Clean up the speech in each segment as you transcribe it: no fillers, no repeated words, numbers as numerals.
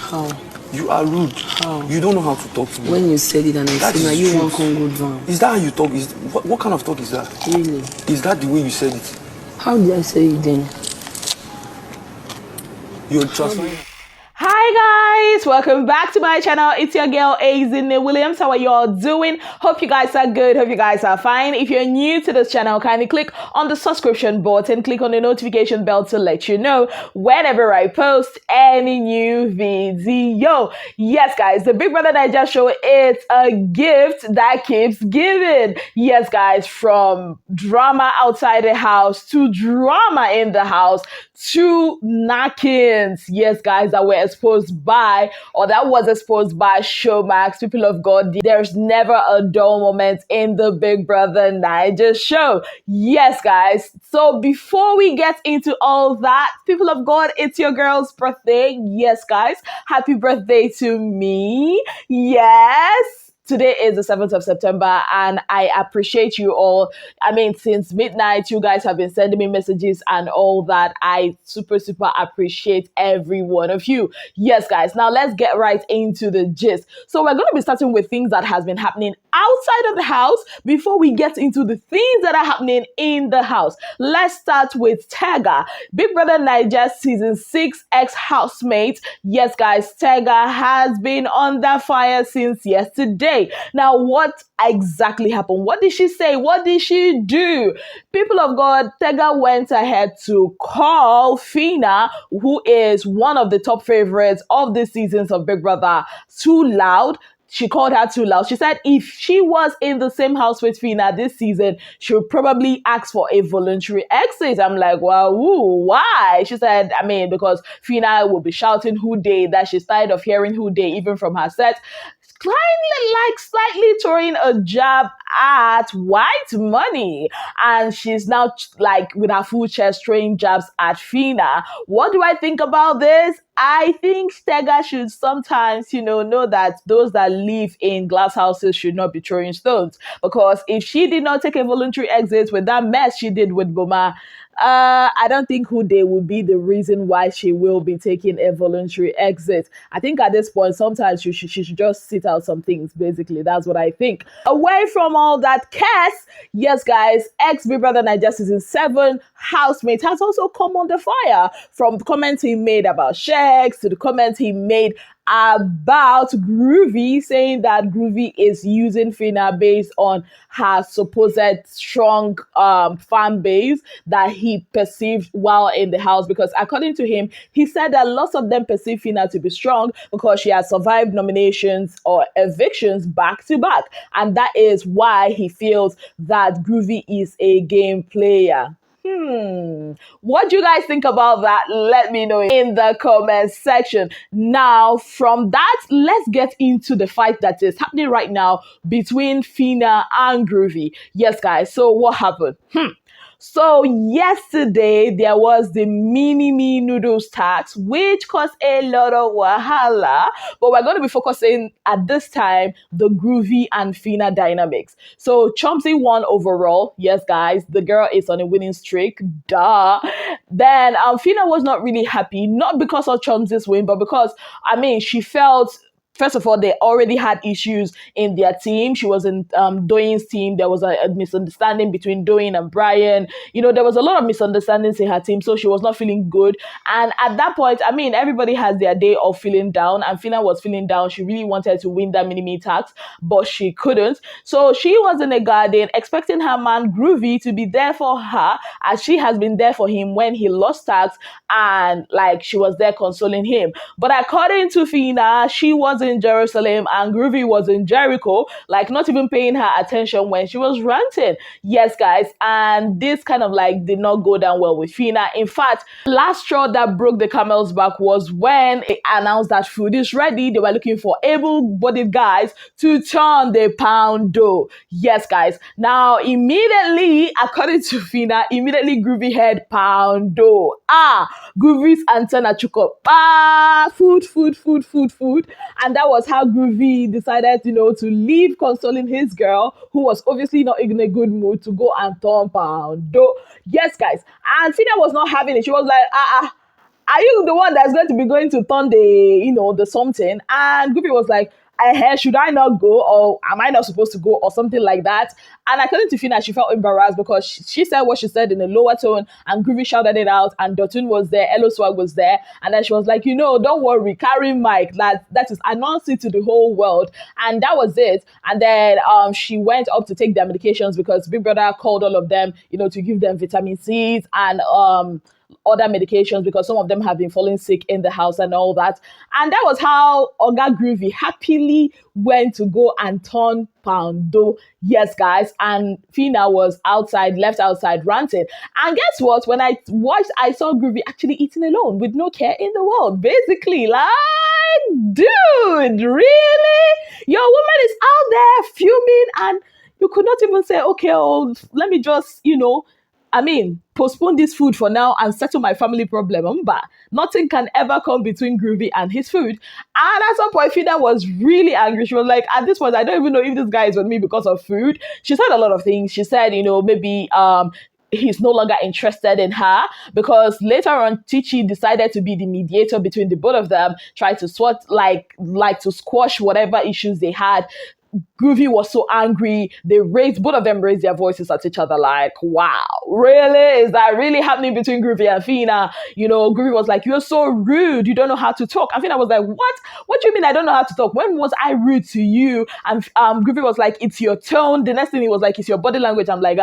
How? You are rude. How? You don't know how to talk to me. When you said it and I said, now you want Congo drum. Is that how you talk? What kind of talk is that? Really? Is that the way you said it? How did I say it then? You're transferring. Hi guys, welcome back to my channel. It's your girl bbnaijalevelup. How are y'all doing? Hope you guys are good. Hope you guys are fine. If you're new to this channel, kindly click on the subscription button, click on the notification bell to let you know whenever I post any new video. Yes guys, the Big Brother Naija show is a gift that keeps giving. Yes guys, from drama outside the house to drama in the house to Knackings. Yes guys, that were exposed by, or that was exposed by Showmax. People of God, there's never a dull moment in the Big Brother Naija show. Yes guys, so before we get into all that, people of God, it's your girl's birthday. Yes guys, happy birthday to me. Yes, today is the 7th of September and I appreciate you all. I mean, since midnight, you guys have been sending me messages and all that. I super appreciate every one of you. Yes, guys, now let's get right into the gist. So we're going to be starting with things that has been happening outside of the house before we get into the things that are happening in the house. Let's start with Tega. Big Brother Naija Season 6 Ex-housemate. Yes, guys, Tega has been under fire since yesterday. Now, what exactly happened? What did she say? What did she do? People of God, Tega went ahead to call Phyna, who is one of the top favorites of the seasons of Big Brother, too loud. She called her too loud. She said if she was in the same house with Phyna this season, she would probably ask for a voluntary exit. I'm like, well, why? She said, I mean, because Phyna will be shouting who dey, that she's tired of hearing who dey, even from her set. Slightly throwing a jab at white money, and she's now like with her full chest throwing jabs at Phyna. What do I think about this? I think Tega should sometimes, know that those that live in glass houses should not be throwing stones, because if she did not take a voluntary exit with that mess she did with Boma, I don't think who they will be the reason why she will be taking a voluntary exit. I think at this point, sometimes she should just sit out some things. Basically, that's what I think. Away from all that, Kess, yes, guys, ex-Big Brother Naija Season 7 housemate has also come under fire, from the comments he made about Shex to the comments he made about Groovy, saying that Groovy is using Phyna based on her supposed strong fan base that he perceived while in the house. Because according to him, he said that lots of them perceive Phyna to be strong because she has survived nominations or evictions back to back. And that is why he feels that Groovy is a game player. What do you guys think about that? Let me know in the comment section. Now, from that, let's get into the fight that is happening right now between Phyna and Groovy. Yes, guys. So what happened? So yesterday there was the mini noodles tax, which caused a lot of wahala. But we're going to be focusing at this time the Groovy and Phyna dynamics. So Chomsy won overall. Yes, guys, the girl is on a winning streak. Duh. Then Phyna was not really happy, not because of Chomsy's win, but because she felt. First of all, they already had issues in their team. She was in Doyin's team. There was a misunderstanding between Doyin and Brian. There was a lot of misunderstandings in her team, so she was not feeling good. And at that point, everybody has their day of feeling down, and Phyna was feeling down. She really wanted to win that mini tax, but she couldn't. So she was in the garden expecting her man Groovy to be there for her, as she has been there for him when he lost tax, and she was there consoling him. But according to Phyna, she was in Jerusalem and Groovy was in Jericho, not even paying her attention when she was ranting. Yes, guys, and this kind of did not go down well with Phyna. In fact, last straw that broke the camel's back was when they announced that food is ready. They were looking for able-bodied guys to turn the pound dough. Yes, guys. Now, immediately, according to Phyna, Groovy had pound dough. Groovy's antenna took up. Food. And that was how Groovy decided, to leave consoling his girl, who was obviously not in a good mood, to go and turn pound dough. Yes, guys. And Phyna was not having it. She was like, are you the one that's going to be going to turn the something? And Groovy was like, should I not go, or am I not supposed to go, or something like that? And according to Phyna, she felt embarrassed because she said what she said in a lower tone, and Groovy shouted it out, and Dotun was there, Elo Swag was there, and then she was like, don't worry, carry Mike, that is announce it to the whole world, and that was it. And then she went up to take their medications because Big Brother called all of them, to give them vitamin C's and other medications because some of them have been falling sick in the house and all that. And that was how Oga Groovy happily went to go and turn Poundo. Yes, guys. And Phyna was left outside ranting. And guess what? When I watched, I saw Groovy actually eating alone with no care in the world. Basically, like, dude, really? Your woman is out there fuming and you could not even say, okay, let me just, postpone this food for now and settle my family problem. But nothing can ever come between Groovy and his food. And at some point, Phyna was really angry. She was like, at this point, I don't even know if this guy is with me because of food. She said a lot of things. She said, maybe he's no longer interested in her because later on, Chichi decided to be the mediator between the both of them, try to to squash whatever issues they had. Groovy was so angry. Both of them raised their voices at each other like, wow, really? Is that really happening between Groovy and Phyna? Groovy was like, you're so rude. You don't know how to talk. And Phyna was like, what? What do you mean I don't know how to talk? When was I rude to you? And Groovy was like, it's your tone. The next thing he was like, it's your body language. I'm like,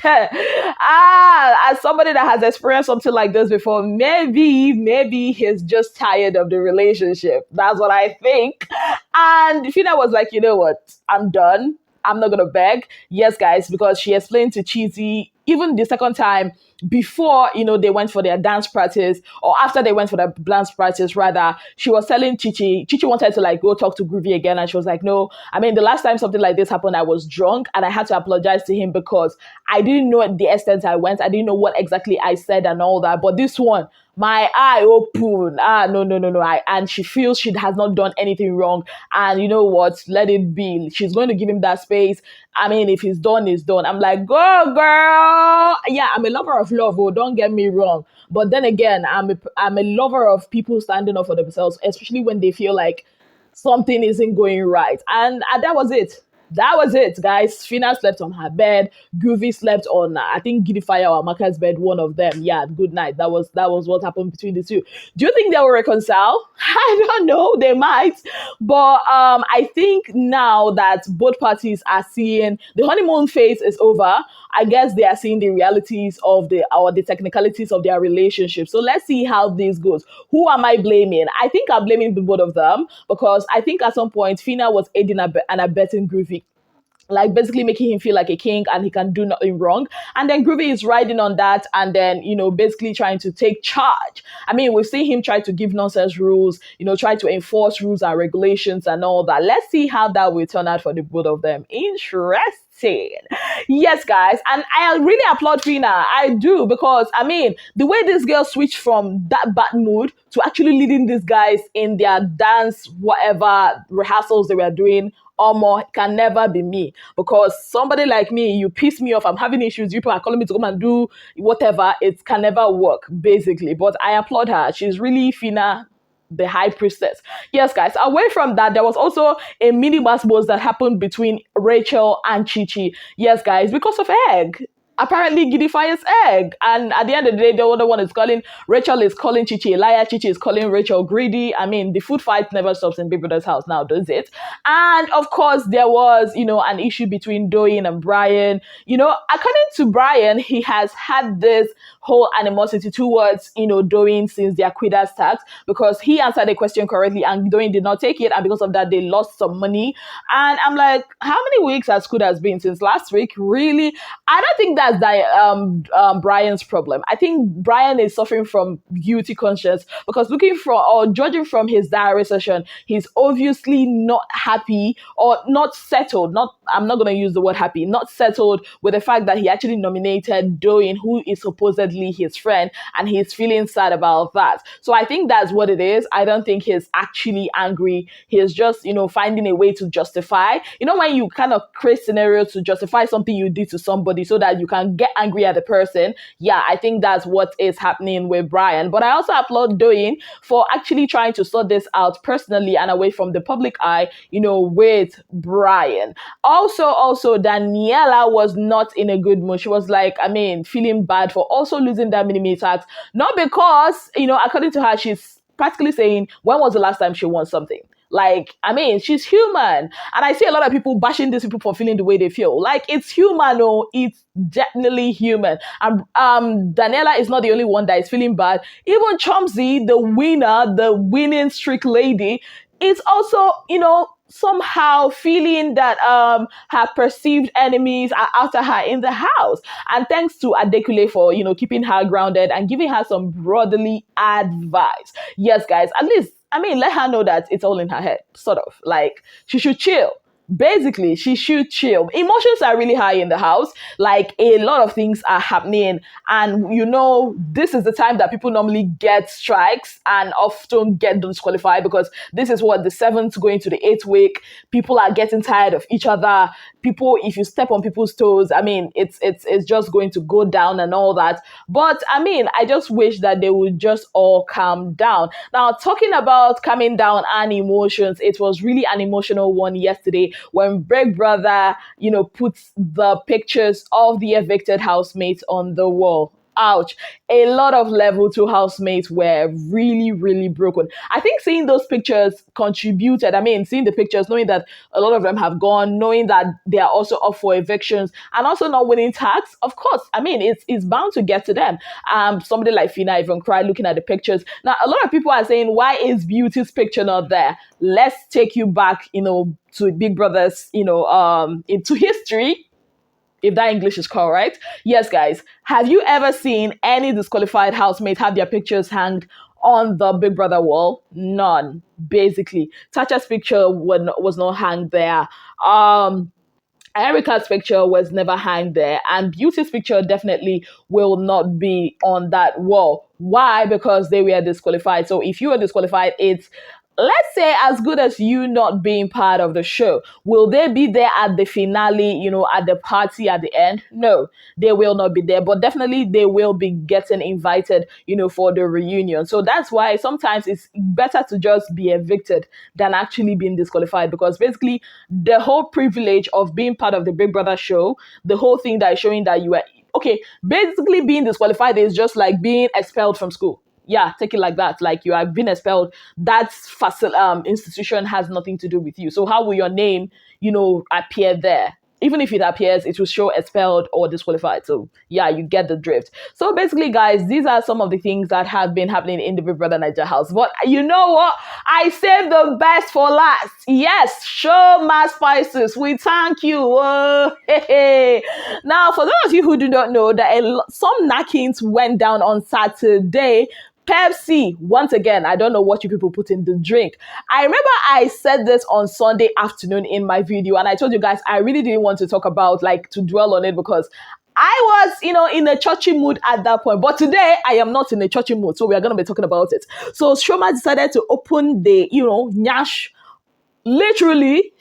as somebody that has experienced something like this before, maybe he's just tired of the relationship. That's what I think. And Phyna was like, you know what? I'm done. I'm not gonna beg. Yes, guys, because she explained to Chichi even the second time before, they went for their dance practice, or after they went for their dance practice, rather, she was telling Chichi wanted to go talk to Groovy again. And she was like, no, the last time something like this happened, I was drunk and I had to apologize to him because I didn't know the extent I went. I didn't know what exactly I said and all that. But this one, my eye open. No. And she feels she has not done anything wrong. And you know what? Let it be. She's going to give him that space. If he's done, he's done. I'm like, go, girl. Yeah, I'm a lover of love. Oh, don't get me wrong. But then again, I'm a lover of people standing up for themselves, especially when they feel like something isn't going right. And that was it. That was it, guys. Phyna slept on her bed. Groovy slept on, I think, Giddy Fire or Amaka's bed, one of them. Yeah, good night. That was what happened between the two. Do you think they will reconcile? I don't know. They might. But I think now that both parties are seeing the honeymoon phase is over, I guess they are seeing the realities of the technicalities of their relationship. So let's see how this goes. Who am I blaming? I think I'm blaming the both of them because I think at some point Phyna was aiding and abetting Groovy, like basically making him feel like a king and he can do nothing wrong. And then Groovy is riding on that and then, basically trying to take charge. We've seen him try to give nonsense rules, try to enforce rules and regulations and all that. Let's see how that will turn out for the both of them. Interesting. Yes, guys. And I really applaud Phyna. I do, because, the way this girl switched from that bad mood to actually leading these guys in their dance, whatever rehearsals they were doing, can never be me, because somebody like me, you piss me off, I'm having issues, you people are calling me to come and do whatever, it can never work, basically. But I applaud her. She's really Phyna, the high priestess. Yes, guys, away from that, there was also a mini mass that happened between Rachel and Chichi. Yes, guys, because of egg. Apparently Giddy Fire's egg. And at the end of the day, the other one is calling, Rachel is calling Chichi a liar, Chichi is calling Rachel greedy. The food fight never stops in Big Brother's house now, does it? And of course, there was, an issue between Doyin and Brian. According to Brian, he has had this whole animosity towards, Doyin since their Quidditch start, because he answered the question correctly and Doyin did not take it. And because of that, they lost some money. And I'm like, how many weeks has Quidditch been since last week? Really? I don't think that's Brian's problem. I think Brian is suffering from guilty conscience because judging from his diary session, he's obviously not happy or not settled. I'm not going to use the word happy, not settled with the fact that he actually nominated Doyin, who is supposedly his friend, and he's feeling sad about that. So I think that's what it is. I don't think he's actually angry. He's just, finding a way to justify, when you kind of create scenario to justify something you did to somebody so that you can get angry at the person. Yeah, I think that's what is happening with Brian. But I also applaud Doyin for actually trying to sort this out personally and away from the public eye, with Brian. Also, Daniela was not in a good mood. She was like, feeling bad for also losing that mini tax. Not because, according to her, she's practically saying, when was the last time she won something? Like, she's human. And I see a lot of people bashing these people for feeling the way they feel. Like, it's human, it's definitely human. And Daniela is not the only one that is feeling bad. Even Chomsy, the winner, the winning streak lady, is also, somehow feeling that her perceived enemies are after her in the house. And thanks to Adekule for, keeping her grounded and giving her some brotherly advice. Yes, guys, at least, let her know that it's all in her head, sort of. Like, she should chill. Basically, she should chill. Emotions are really high in the house. Like, a lot of things are happening. And, this is the time that people normally get strikes and often get disqualified, because this is what, the 7th going to the 8th week. People are getting tired of each other. People, if you step on people's toes, it's just going to go down and all that. But, I just wish that they would just all calm down. Now, talking about calming down and emotions, it was really an emotional one yesterday when Big Brother, puts the pictures of the evicted housemates on the wall. Ouch. A lot of level 2 housemates were really, really broken. I think seeing those pictures contributed. Seeing the pictures, knowing that a lot of them have gone, knowing that they are also up for evictions and also not winning tax. Of course, it's bound to get to them. Somebody like Phyna even cried looking at the pictures. Now, a lot of people are saying, why is Beauty's picture not there? Let's take you back, to Big Brother's, into history. If that English is correct. Yes, guys. Have you ever seen any disqualified housemate have their pictures hanged on the Big Brother wall? None, basically. Tacha's picture was not hanged there. Erica's picture was never hanged there. And Beauty's picture definitely will not be on that wall. Why? Because they were disqualified. So if you were disqualified, it's, let's say, as good as you not being part of the show. Will they be there at the finale, at the party at the end? No, they will not be there. But definitely they will be getting invited, for the reunion. So that's why sometimes it's better to just be evicted than actually being disqualified. Because basically the whole privilege of being part of the Big Brother show, the whole thing that is showing that you are, okay, basically being disqualified is just like being expelled from school. Yeah, take it like that. Like, you have been expelled. That institution has nothing to do with you. So how will your name, appear there? Even if it appears, it will show expelled or disqualified. So yeah, you get the drift. So basically, guys, these are some of the things that have been happening in the Big Brother Naija house. But you know what? I saved the best for last. Yes, show mass spices. We thank you. Oh, hey, hey. Now, for those of you who do not know, that some knackings went down on Saturday. Pepsi, once again, I don't know what you people put in the drink. I remember I said this on Sunday afternoon in my video, and I told you guys I really didn't want to talk about, to dwell on it, because I was, in a churchy mood at that point. But today, I am not in a churchy mood, so we are going to be talking about it. So Shoma decided to open the, nyash, literally,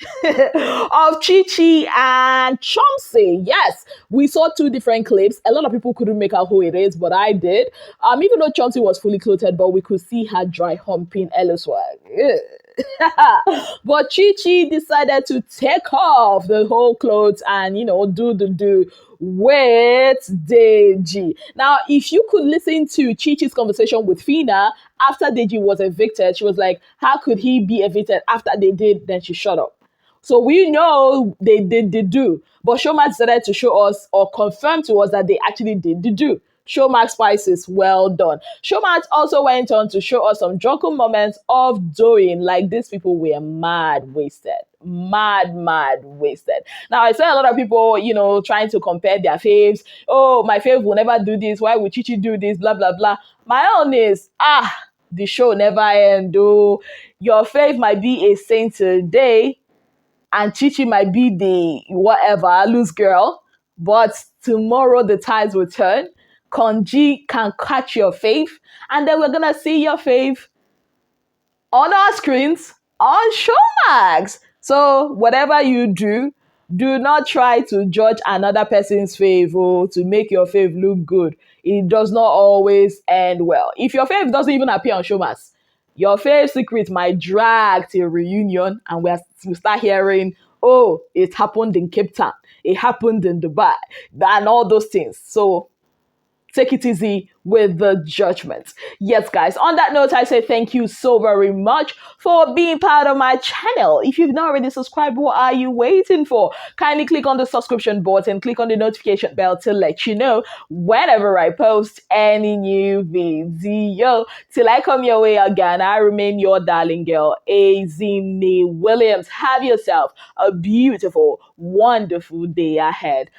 of Chichi and Chomsy. Yes, we saw 2 different clips. A lot of people couldn't make out who it is, but I did. Even though Chomsy was fully clothed, but we could see her dry humping elsewhere. But Chichi decided to take off the whole clothes and, do the do with Deji. Now, if you could listen to Chichi's conversation with Phyna after Deji was evicted, she was like, how could he be evicted after they did? Then she shut up. So we know they did the do. But Showmax decided to show us or confirm to us that they actually did the do. Showmax Spices, well done. Showmax also went on to show us some drunken moments of doing, like these people were mad wasted. Mad wasted. Now, I saw a lot of people, trying to compare their faves. Oh, my fave will never do this. Why would Chichi do this? Blah, blah, blah. My own is, the show never ends. Oh, your fave might be a saint today, and Chichi might be the whatever, loose girl. But tomorrow the tides will turn. Konji can catch your fave, and then we're gonna see your fave on our screens on Showmax. So whatever you do, Do not try to judge another person's fave to make your fave look good. It does not always end well. If your fave doesn't even appear on showmas, your fave secret might drag to a reunion, and we start hearing, oh, it happened in Cape Town, it happened in Dubai, and all those things. So take it easy with the judgment. Yes, guys, on that note, I say thank you so very much for being part of my channel. If you've not already subscribed, what are you waiting for? Kindly click on the subscription button, click on the notification bell to let you know whenever I post any new video. Till I come your way again, I remain your darling girl, Azine Williams. Have yourself a beautiful, wonderful day ahead.